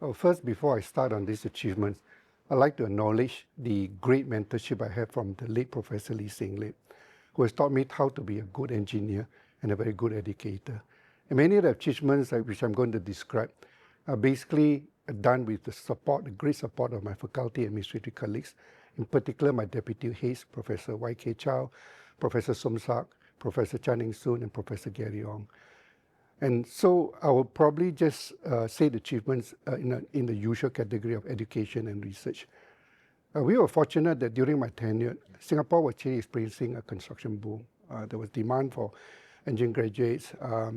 Well, first, before I start on these achievements, I'd like to acknowledge the great mentorship I had from the late Professor Lee Seng Lip, who has taught me how to be a good engineer and a very good educator. And many of the achievements which I'm going to describe are basically done with the support, the great support of my faculty administrative colleagues, in particular my deputy heads, Professor Y.K. Chow, Professor Somsak, Professor Chan Ing Soon, and Professor Gary Yong. And so I will probably just say the achievements in the usual category of education and research. We were fortunate that during my tenure, Singapore was actually experiencing a construction boom. There was demand for engineering graduates,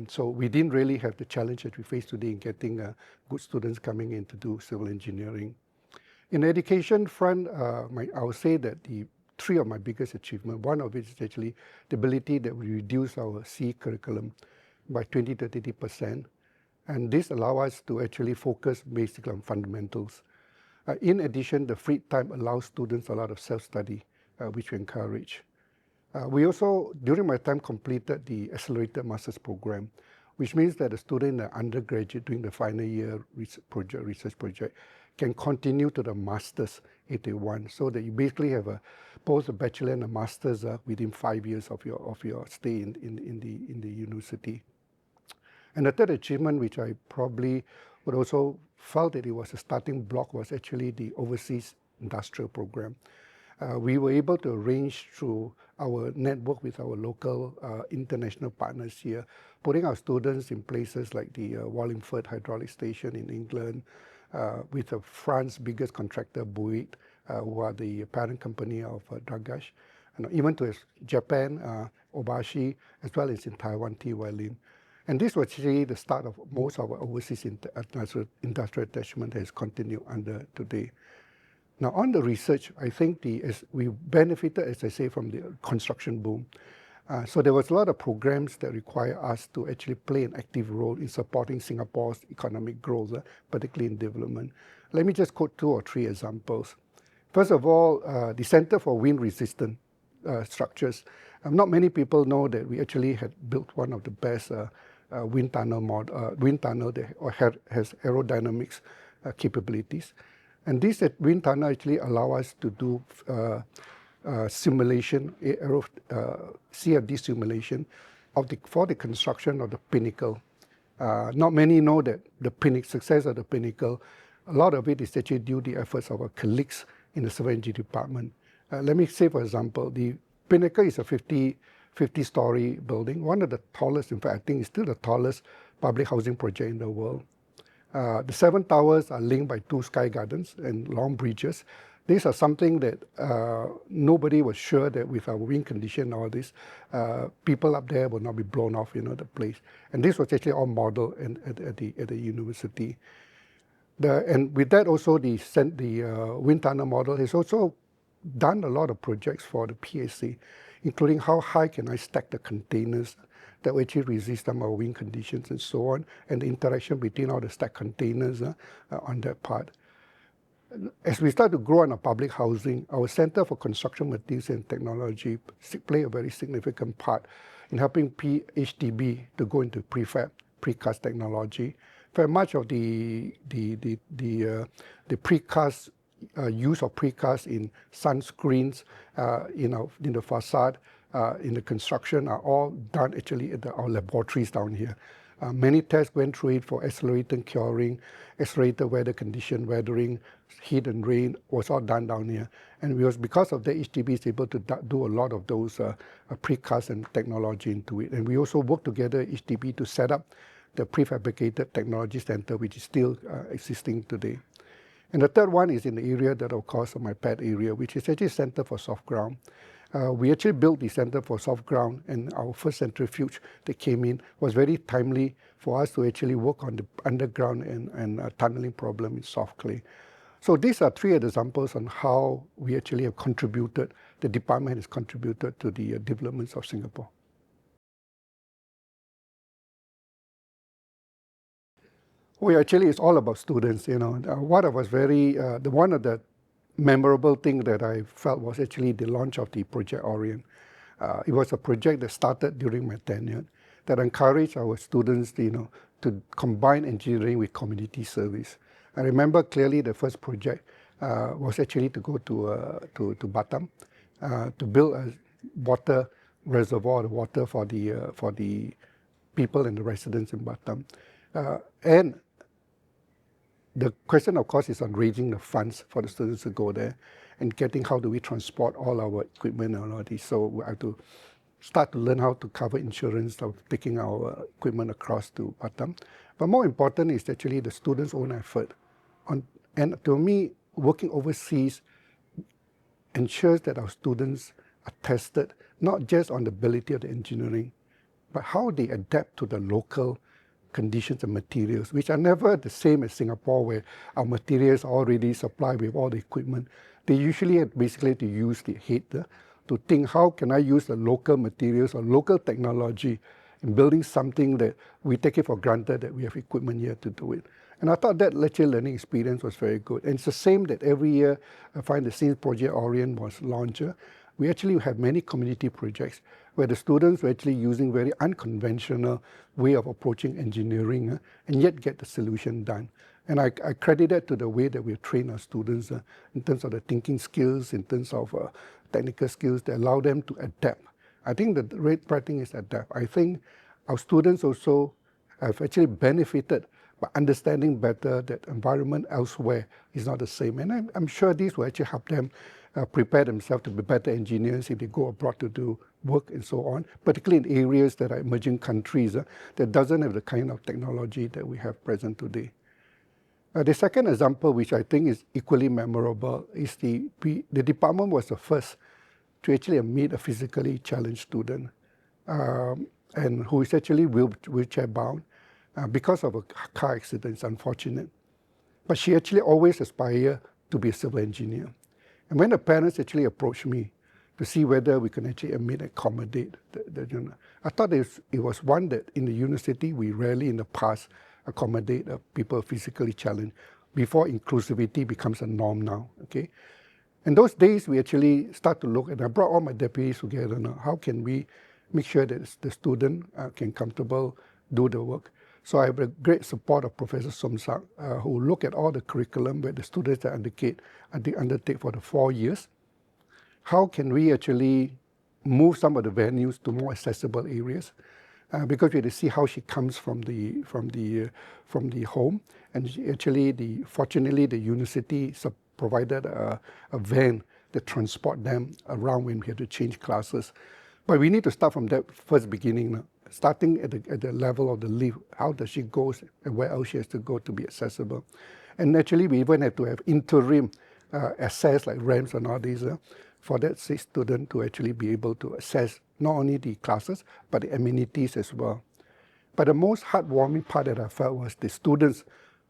so we didn't really have the challenge that we face today in getting good students coming in to do civil engineering. In the education front, I would say that the three of my biggest achievements, one of it is actually the ability that we reduce our CEE curriculum by 20 to 30%, and this allows us to actually focus basically on fundamentals. In addition, the free time allows students a lot of self-study, which we encourage. We also, during my time, completed the accelerated master's program, which means that a student in the undergraduate doing the final year research project can continue to the master's if they want, so that you basically have both a bachelor and a master's within 5 years of your stay in the university. And the third achievement, which I probably would also felt that it was a starting block, was actually the overseas industrial program. We were able to arrange through our network with our local international partners here, putting our students in places like the Wallingford Hydraulic Station in England, with France's biggest contractor, Bouygues, who are the parent company of Dragash, and even to Japan, Obashi, as well as in Taiwan, T-Welin. And this was actually the start of most of our overseas industrial attachment that has continued under today. Now, on the research, I think we benefited, as I say, from the construction boom. So there was a lot of programs that require us to actually play an active role in supporting Singapore's economic growth, particularly in development. Let me just quote 2 or 3 examples. First of all, the Center for Wind Resistant Structures. Not many people know that we actually had built one of the best wind tunnel that has aerodynamics capabilities. And this wind tunnel actually allow us to do simulation, CFD simulation for the construction of the Pinnacle. Not many know that the success of the Pinnacle, a lot of it is actually due to the efforts of our colleagues in the civil engineering department. Let me say, for example, the Pinnacle is a 50-story building, one of the tallest, in fact, I think it's still the tallest public housing project in the world. The 7 towers are linked by 2 sky gardens and long bridges. These are something that nobody was sure that with our wind condition and all this, people up there will not be blown off, the place. And this was actually all modeled at the university. And with that also, the wind tunnel model has also done a lot of projects for the PSA, including how high can I stack the containers that will actually resist some of wind conditions and so on, and the interaction between all the stacked containers on that part. As we start to grow on our public housing, our Center for Construction Materials and Technology play a very significant part in helping HDB to go into prefab, precast technology. For much of the precast use of precast in sunscreens, in the facade, in the construction are all done actually at our laboratories down here. Many tests went through it for accelerated curing, accelerated weather condition, weathering, heat and rain was all done down here. And it was because of that HDB is able to do a lot of those precast and technology into it. And we also work together, HDB, to set up the prefabricated technology center, which is still existing today. And the third one is in the area that, of course, my pet area, which is actually Center for Soft Ground. We actually built the Center for Soft Ground, and our first centrifuge that came in was very timely for us to actually work on the underground and tunneling problem in soft clay. So these are 3 examples on how we actually have contributed, the department has contributed to the developments of Singapore. Well, actually, it's all about students. What I was one of the memorable thing that I felt was actually the launch of the Project Orient. It was a project that started during my tenure that encouraged our students, to combine engineering with community service. I remember clearly the first project was actually to go to Batam to build a water reservoir, water for the people and the residents in Batam. And the question, of course, is on raising the funds for the students to go there and getting how do we transport all our equipment and all this. So we have to start to learn how to cover insurance of taking our equipment across to Batam. But more important is actually the students' own effort. And to me, working overseas ensures that our students are tested not just on the ability of the engineering, but how they adapt to the local conditions and materials, which are never the same as Singapore, where our materials are already supplied with all the equipment. They usually have basically to use the head to think, how can I use the local materials or local technology in building something that we take it for granted that we have equipment here to do it. And I thought that lecture learning experience was very good. And it's the same that every year I find since Project Orient was launched, we actually have many community projects where the students were actually using very unconventional way of approaching engineering and yet get the solution done. And I credit that to the way that we train our students in terms of the thinking skills, in terms of technical skills that allow them to adapt. I think the right thing is adapt. I think our students also have actually benefited by understanding better that environment elsewhere is not the same. And I'm sure this will actually help them prepare themselves to be better engineers if they go abroad to do work and so on, particularly in areas that are emerging countries that doesn't have the kind of technology that we have present today. The second example, which I think is equally memorable, is the department was the first to actually meet a physically challenged student and who is actually wheelchair bound because of a car accident. It's unfortunate. But she actually always aspired to be a civil engineer. And when the parents actually approached me to see whether we can actually accommodate I thought it was one that in the university we rarely in the past accommodate people physically challenged before inclusivity becomes a norm now. Okay, in those days we actually start to look, and I brought all my deputies together now. How can we make sure that the student can comfortable do the work? So I have a great support of Professor Somsak, who look at all the curriculum where the students that undertake for the 4 years. How can we actually move some of the venues to more accessible areas? Because we had to see how she comes from the home, and fortunately the university provided a van that transport them around when we had to change classes. But we need to start from that first beginning now. Starting at the level of the lift, how does she go and where else she has to go to be accessible. And naturally, we even have to have interim access like ramps and all these for that student to actually be able to access not only the classes, but the amenities as well. But the most heartwarming part that I felt was the students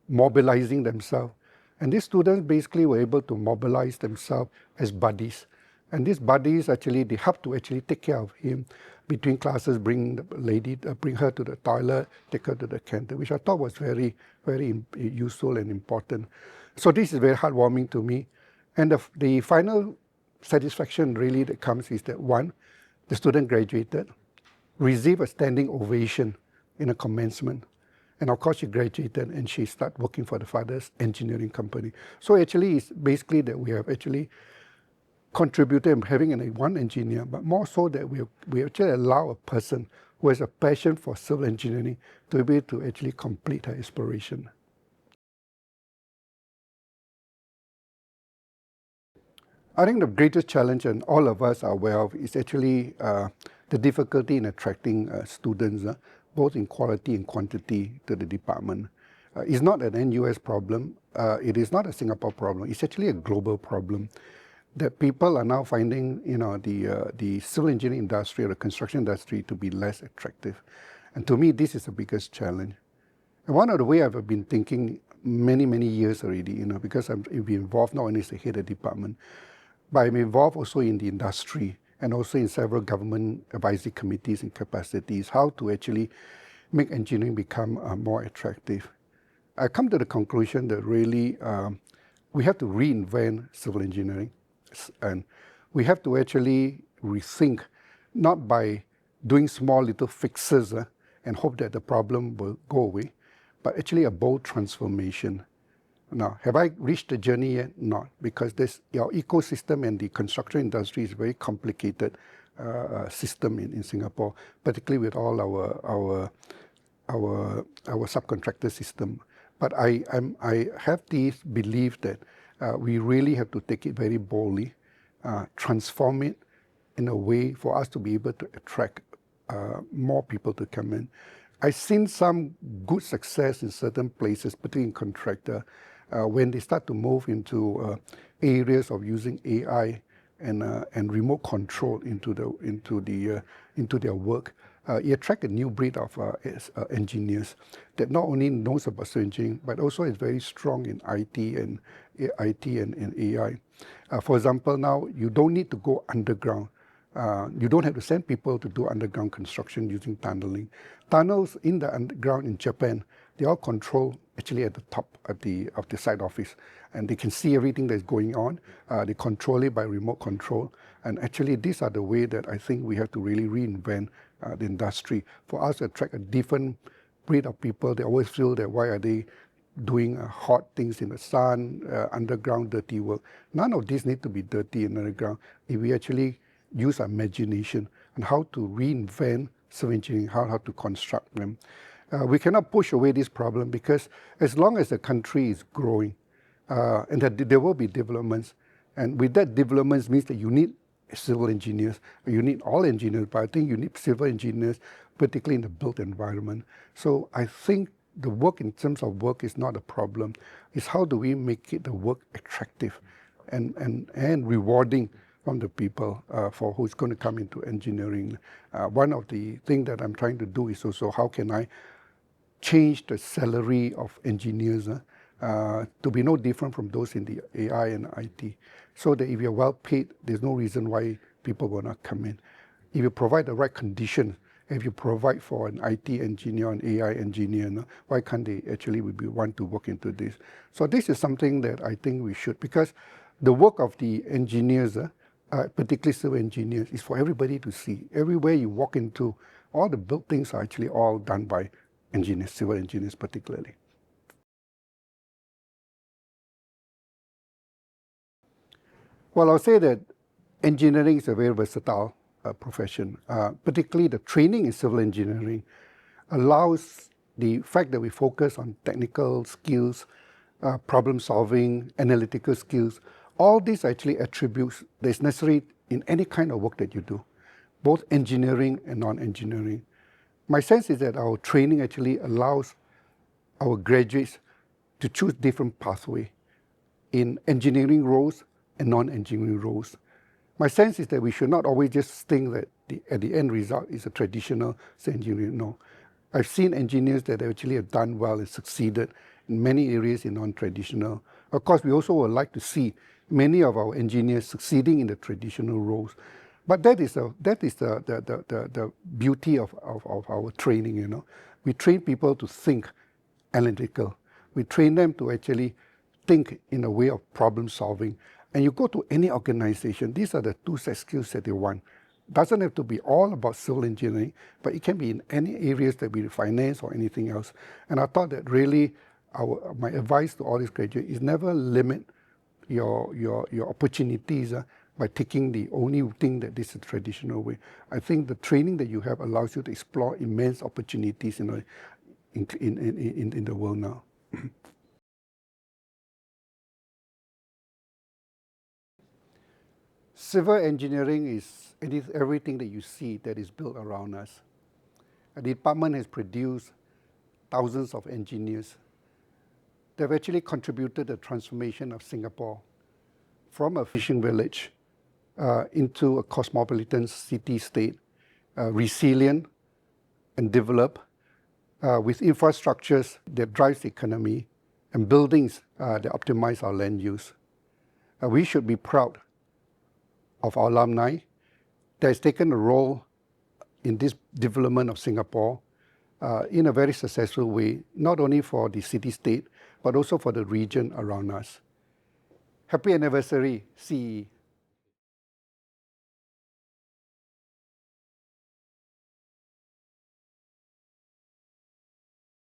mobilizing themselves. And these students basically were able to mobilize themselves as buddies. And these buddies actually, they help to actually take care of him between classes, bring her to the toilet, take her to the canteen, which I thought was very, very useful and important. So this is very heartwarming to me. And the final satisfaction really that comes is that one, the student graduated, received a standing ovation in a commencement. And of course she graduated and she started working for the father's engineering company. So actually it's basically that we have actually contributed in having one engineer, but more so that we actually allow a person who has a passion for civil engineering to be able to actually complete her aspiration. I think the greatest challenge, and all of us are aware of, is actually the difficulty in attracting students, both in quality and quantity, to the department. It's not an NUS problem. It is not a Singapore problem. It's actually a global problem that people are now finding, the civil engineering industry or the construction industry to be less attractive. And to me, this is the biggest challenge. And one of the ways I've been thinking many, many years already, because I've been involved not only as the head of the department, but I'm involved also in the industry and also in several government advisory committees and capacities, how to actually make engineering become more attractive. I come to the conclusion that really we have to reinvent civil engineering. And we have to actually rethink, not by doing small little fixes and hope that the problem will go away, but actually a bold transformation. Now, have I reached the journey yet? Not, because our ecosystem and the construction industry is a very complicated system in Singapore, particularly with all our subcontractor system. But I have this belief that we really have to take it very boldly, transform it in a way for us to be able to attract more people to come in. I've seen some good success in certain places, particularly in contractor, when they start to move into areas of using AI and remote control into their work. It attracts a new breed of engineers that not only knows about civil engineering, but also is very strong in IT and AI. For example, now you don't need to go underground. You don't have to send people to do underground construction using tunneling. Tunnels in the underground in Japan, they all control actually at the top of the site office, and they can see everything that's going on. They control it by remote control, and actually these are the way that I think we have to really reinvent the industry for us to attract a different breed of people. They always feel that why are they doing hot things in the sun, underground dirty work. None of this need to be dirty in underground if we actually use our imagination on how to reinvent civil engineering, how to construct them. We cannot push away this problem because as long as the country is growing, and that there will be developments, and with that developments means that you need civil engineers, you need all engineers, but I think you need civil engineers, particularly in the built environment. So I think the work in terms of work is not a problem. It's how do we make the work attractive and rewarding from the people for who's going to come into engineering. One of the things that I'm trying to do is also how can I change the salary of engineers to be no different from those in the AI and IT, so that if you're well paid, there's no reason why people will not come in. If you provide the right conditions, if you provide for an IT engineer, an AI engineer, why can't they actually want to work into this? So this is something that I think we should, because the work of the engineers, particularly civil engineers, is for everybody to see. Everywhere you walk into, all the built things are actually all done by engineers, civil engineers particularly. Well, I'll say that engineering is a very versatile profession. Particularly the training in civil engineering allows the fact that we focus on technical skills, problem solving, analytical skills. All these actually attributes that is necessary in any kind of work that you do, both engineering and non-engineering. My sense is that our training actually allows our graduates to choose different pathways in engineering roles and non-engineering roles. My sense is that we should not always just think that at the end result is a traditional engineering. No. I've seen engineers that actually have done well and succeeded in many areas in non-traditional. Of course, we also would like to see many of our engineers succeeding in the traditional roles. But that is the beauty of our training, We train people to think analytical. We train them to actually think in a way of problem solving. And you go to any organization, these are the two set skills that they want. Doesn't have to be all about civil engineering, but it can be in any areas that we finance or anything else. And I thought that really my advice to all these graduates is never limit your opportunities by taking the only thing that is a traditional way. I think the training that you have allows you to explore immense opportunities in the world now. Civil engineering is everything that you see that is built around us. The department has produced thousands of engineers. They've actually contributed the transformation of Singapore from a fishing village into a cosmopolitan city-state, resilient and developed, with infrastructures that drives the economy and buildings that optimize our land use. We should be proud of our alumni that has taken a role in this development of Singapore in a very successful way, not only for the city-state, but also for the region around us. Happy anniversary, CEE.